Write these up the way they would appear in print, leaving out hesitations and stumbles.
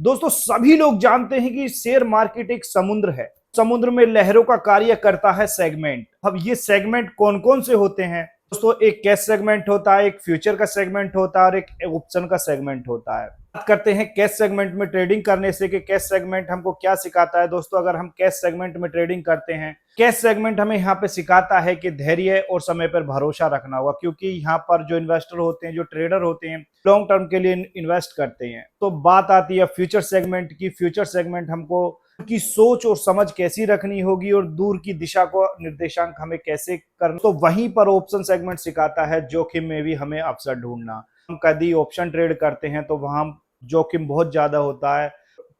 दोस्तों सभी लोग जानते हैं कि शेयर मार्केट एक समुद्र है। समुद्र में लहरों का कार्य करता है सेगमेंट। अब ये सेगमेंट कौन कौन से होते हैं दोस्तों? एक कैश सेगमेंट होता है, एक फ्यूचर का सेगमेंट होता है और एक ऑप्शन का सेगमेंट होता है। बात करते हैं कैश सेगमेंट में ट्रेडिंग करने से कि कैश सेगमेंट हमको क्या सिखाता है। दोस्तों अगर हम कैश सेगमेंट में ट्रेडिंग करते हैं, कैश सेगमेंट हमें यहाँ पे सिखाता है कि धैर्य और समय पर भरोसा रखना होगा, क्योंकि यहाँ पर जो इन्वेस्टर होते हैं, जो ट्रेडर होते हैं, लॉन्ग टर्म के लिए इन्वेस्ट करते हैं। तो बात आती है फ्यूचर सेगमेंट की। फ्यूचर सेगमेंट हमको की सोच और समझ कैसी रखनी होगी और दूर की दिशा को निर्देशांक हमें कैसे करना। तो वहीं पर ऑप्शन सेगमेंट सिखाता है जोखिम में भी हमें अवसर ढूंढना। हम कभी ऑप्शन ट्रेड करते हैं तो वहां जोखिम बहुत ज्यादा होता है,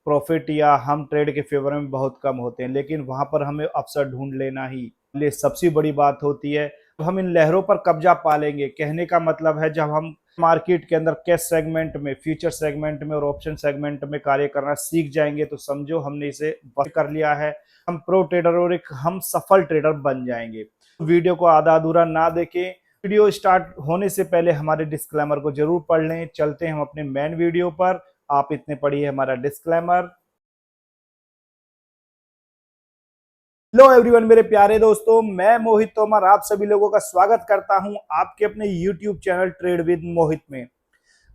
प्रॉफिट या हम ट्रेड के फेवर में बहुत कम होते हैं, लेकिन वहां पर हमें अवसर ढूंढ लेना ही लिए सबसे बड़ी बात होती है। तो हम इन लहरों पर कब्जा पा लेंगे। कहने का मतलब है जब हम मार्केट के अंदर कैश सेगमेंट में, फ्यूचर सेगमेंट में और ऑप्शन सेगमेंट में कार्य करना सीख जाएंगे तो समझो हमने इसे कर लिया है। हम प्रो ट्रेडर और एक हम सफल ट्रेडर बन जाएंगे। वीडियो को आधा अधूरा ना देखें। वीडियो स्टार्ट होने से पहले हमारे डिस्क्लेमर को जरूर पढ़ लें। चलते हैं हम अपने मेन वीडियो पर। आप इतने पढ़िए हमारा डिस्क्लेमर। हेलो एवरीवन मेरे प्यारे दोस्तों, मैं मोहित तोमर आप सभी लोगों का स्वागत करता हूं आपके अपने यूट्यूब चैनल ट्रेड विद मोहित में।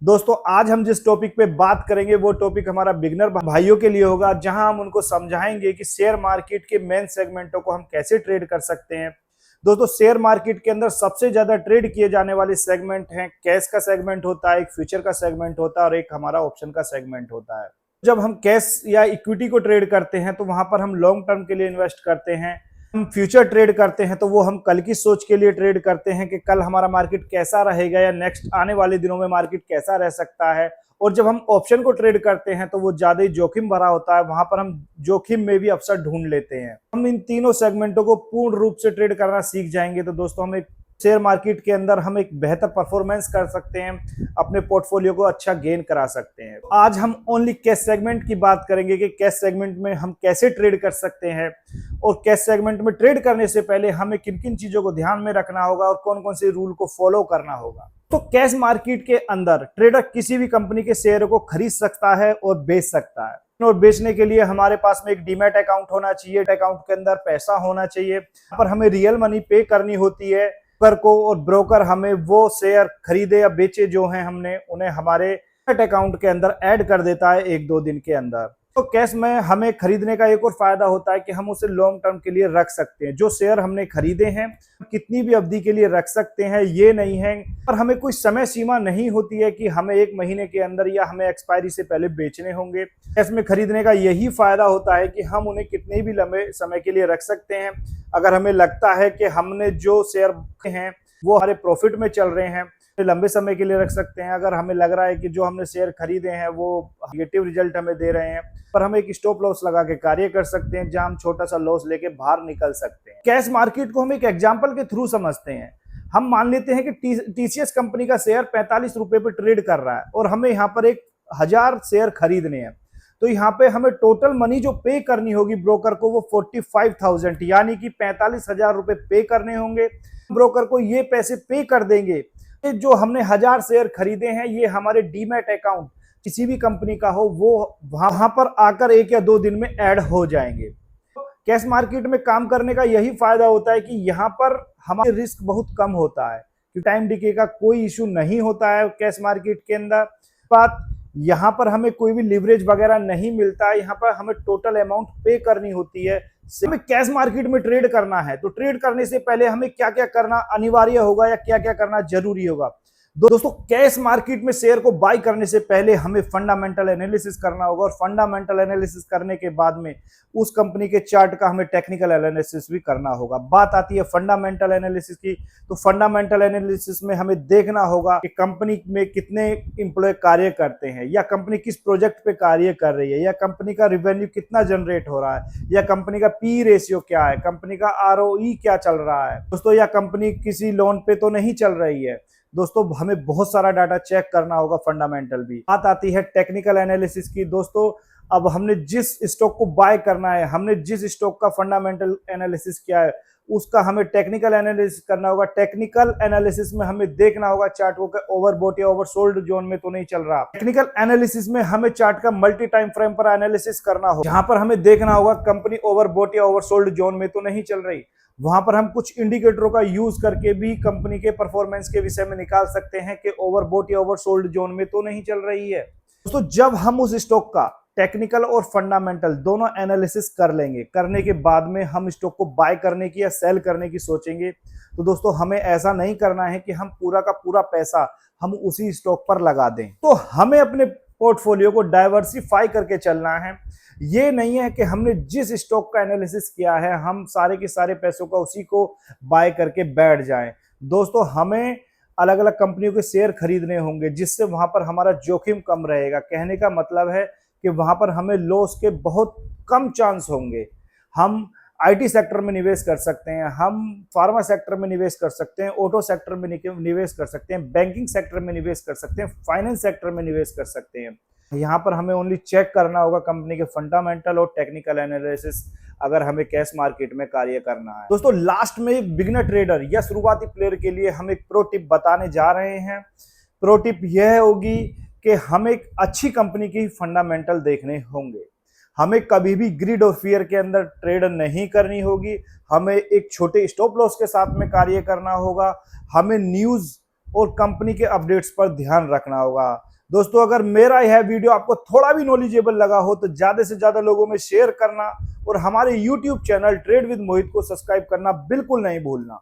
दोस्तों आज हम जिस टॉपिक पे बात करेंगे वो टॉपिक हमारा बिगिनर भाइयों के लिए होगा, जहां हम उनको समझाएंगे कि शेयर मार्केट के मेन सेगमेंटों को हम कैसे ट्रेड कर सकते हैं। दोस्तों शेयर मार्केट के अंदर सबसे ज्यादा ट्रेड किए जाने वाले सेगमेंट हैं, कैश का सेगमेंट होता है, एक फ्यूचर का सेगमेंट होता है और एक हमारा ऑप्शन का सेगमेंट होता है। जब हम कैश या इक्विटी को ट्रेड करते हैं तो वहां पर हम लॉन्ग टर्म के लिए इन्वेस्ट करते हैं। हम फ्यूचर ट्रेड करते हैं तो वो हम कल की सोच के लिए ट्रेड करते हैं कि कल हमारा मार्केट कैसा रहेगा या नेक्स्ट आने वाले दिनों में मार्केट कैसा रह सकता है। और जब हम ऑप्शन को ट्रेड करते हैं तो वो ज्यादा ही जोखिम भरा होता है, वहां पर हम जोखिम में भी अवसर ढूंढ लेते हैं। हम इन तीनों सेगमेंटों को पूर्ण रूप से ट्रेड करना सीख जाएंगे तो दोस्तों हम एक शेयर मार्केट के अंदर हम एक बेहतर परफॉर्मेंस कर सकते हैं, अपने पोर्टफोलियो को अच्छा गेन करा सकते हैं। आज हम ओनली कैश सेगमेंट की बात करेंगे कि कैश सेगमेंट में हम कैसे ट्रेड कर सकते हैं और कैश सेगमेंट में ट्रेड करने से पहले हमें किन किन चीजों को ध्यान में रखना होगा और कौन कौन से रूल को फॉलो करना होगा। तो कैश मार्केट के अंदर ट्रेडर किसी भी कंपनी के शेयर को खरीद सकता है और बेच सकता है। और बेचने के लिए हमारे पास में एक डीमैट अकाउंट होना चाहिए, अकाउंट के अंदर पैसा होना चाहिए, पर हमें रियल मनी पे करनी होती है ब्रोकर को, और ब्रोकर हमें वो शेयर खरीदे या बेचे जो हैं हमने उन्हें हमारे अकाउंट के अंदर ऐड कर देता है एक दो दिन के अंदर। तो कैश में हमें खरीदने का एक और फायदा होता है कि हम उसे लॉन्ग टर्म के लिए रख सकते हैं। जो शेयर हमने खरीदे हैं कितनी भी अवधि के लिए रख सकते हैं, ये नहीं है, पर हमें कोई समय सीमा नहीं होती है कि हमें एक महीने के अंदर या हमें एक्सपायरी से पहले बेचने होंगे। कैश में खरीदने का यही फायदा होता है कि हम उन्हें कितने भी लंबे समय के लिए रख सकते हैं। अगर हमें लगता है कि हमने जो शेयर हैं वो हमारे प्रॉफिट में चल रहे हैं, लंबे समय के लिए रख सकते हैं। अगर हमें लग रहा है कि जो हमने शेयर खरीदे हैं वो नेगेटिव रिजल्ट हमें दे रहे हैं, पर हम एक स्टॉप लॉस लगा के कार्य कर सकते हैं जहां हम छोटा सा लॉस लेके बाहर निकल सकते हैं। कैश मार्केट को हम एक एग्जांपल के थ्रू समझते हैं। हम मान लेते हैं कि टीसीएस कंपनी का शेयर 45 रुपए पे ट्रेड कर रहा है और हमें यहाँ पर 1000 शेयर खरीदने हैं। तो यहाँ पे हमें टोटल मनी जो पे करनी होगी ब्रोकर को वो 45,000 यानी कि 45,000 रुपए पे करने होंगे। ब्रोकर को ये पैसे पे कर देंगे। जो हमने 1000 शेयर खरीदे हैं ये हमारे डीमैट अकाउंट किसी भी कंपनी का हो वो वहां पर आकर 1 या 2 दिन में ऐड हो जाएंगे। कैश मार्केट में काम करने का यही फायदा होता है कि यहाँ पर हमारे रिस्क बहुत कम होता है, कि टाइम डिके का कोई इशू नहीं होता है कैश मार्केट के अंदर। बात यहाँ पर हमें कोई भी लिवरेज वगैरह नहीं मिलता है, यहाँ पर हमें टोटल अमाउंट पे करनी होती है। हमें कैश मार्केट में ट्रेड करना है तो ट्रेड करने से पहले हमें क्या क्या करना अनिवार्य होगा या क्या क्या करना जरूरी होगा। दोस्तों कैश मार्केट में शेयर को बाय करने से पहले हमें फंडामेंटल एनालिसिस करना होगा और फंडामेंटल एनालिसिस करने के बाद में उस कंपनी के चार्ट का हमें टेक्निकल एनालिसिस भी करना होगा। बात आती है फंडामेंटल एनालिसिस की, तो फंडामेंटल एनालिसिस में हमें देखना होगा कि कंपनी में कितने इंप्लॉय कार्य करते हैं, या कंपनी किस प्रोजेक्ट पे कार्य कर रही है, या कंपनी का रिवेन्यू कितना जनरेट हो रहा है, या कंपनी का पी रेशियो क्या है, कंपनी का आरओई क्या चल रहा है दोस्तों, या कंपनी किसी लोन पे तो नहीं चल रही है। दोस्तों हमें बहुत सारा डाटा चेक करना होगा, फंडामेंटल भी। बात आती है टेक्निकल एनालिसिस की। दोस्तों अब हमने जिस स्टॉक को बाय करना है, हमने जिस स्टॉक का फंडामेंटल एनालिसिस किया है उसका हमें टेक्निकल एनालिसिस करना होगा। टेक्निकल एनालिसिस में हमें देखना होगा चार्ट को ओवरबॉट या ओवरसोल्ड जोन में तो नहीं चल रहा। टेक्निकल एनालिसिस में हमें चार्ट का मल्टी टाइम फ्रेम पर एनालिसिस करना होगा, जहां पर हमें देखना होगा कंपनी ओवरबॉट या ओवरसोल्ड जोन में तो नहीं चल रही। वहां पर हम कुछ इंडिकेटरों का यूज करके भी कंपनी के परफॉर्मेंस के विषय में निकाल सकते हैं कि ओवरबॉट या ओवरसोल्ड जोन में तो नहीं चल रही है। दोस्तों, जब हम उस स्टॉक का टेक्निकल और फंडामेंटल दोनों एनालिसिस कर लेंगे, करने के बाद में हम स्टॉक को बाय करने की या सेल करने की सोचेंगे, तो दोस्तों हमें ऐसा नहीं करना है कि हम पूरा का पूरा पैसा हम उसी स्टॉक पर लगा दें। तो हमें अपने पोर्टफोलियो को डाइवर्सिफाई करके चलना है। ये नहीं है कि हमने जिस स्टॉक का एनालिसिस किया है हम सारे के सारे पैसों का उसी को बाय करके बैठ जाएं। दोस्तों, हमें अलग अलग कंपनियों के शेयर खरीदने होंगे, जिससे वहां पर हमारा जोखिम कम रहेगा। कहने का मतलब है कि वहां पर हमें लॉस के बहुत कम चांस होंगे। हम आईटी सेक्टर में निवेश कर सकते हैं, हम फार्मा सेक्टर में निवेश कर सकते हैं, ऑटो सेक्टर में निवेश कर सकते हैं, बैंकिंग सेक्टर में निवेश कर सकते हैं, फाइनेंस सेक्टर में निवेश कर सकते हैं। यहाँ पर हमें ओनली चेक करना होगा कंपनी के फंडामेंटल और टेक्निकल एनालिसिस, अगर हमें कैश मार्केट में कार्य करना है। दोस्तों, लास्ट में एक बिगिनर ट्रेडर या शुरुआती प्लेयर के लिए हम एक प्रो टिप बताने जा रहे हैं। प्रो टिप यह होगी कि हमें एक अच्छी कंपनी की फंडामेंटल देखने होंगे। हमें कभी भी ग्रीड और फियर के अंदर ट्रेड नहीं करनी होगी। हमें एक छोटे स्टॉप लॉस के साथ में कार्य करना होगा। हमें न्यूज़ और कंपनी के अपडेट्स पर ध्यान रखना होगा। दोस्तों, अगर मेरा यह वीडियो आपको थोड़ा भी नॉलेजेबल लगा हो तो ज़्यादा से ज़्यादा लोगों में शेयर करना और हमारे YouTube चैनल ट्रेड विद मोहित को सब्सक्राइब करना बिल्कुल नहीं भूलना।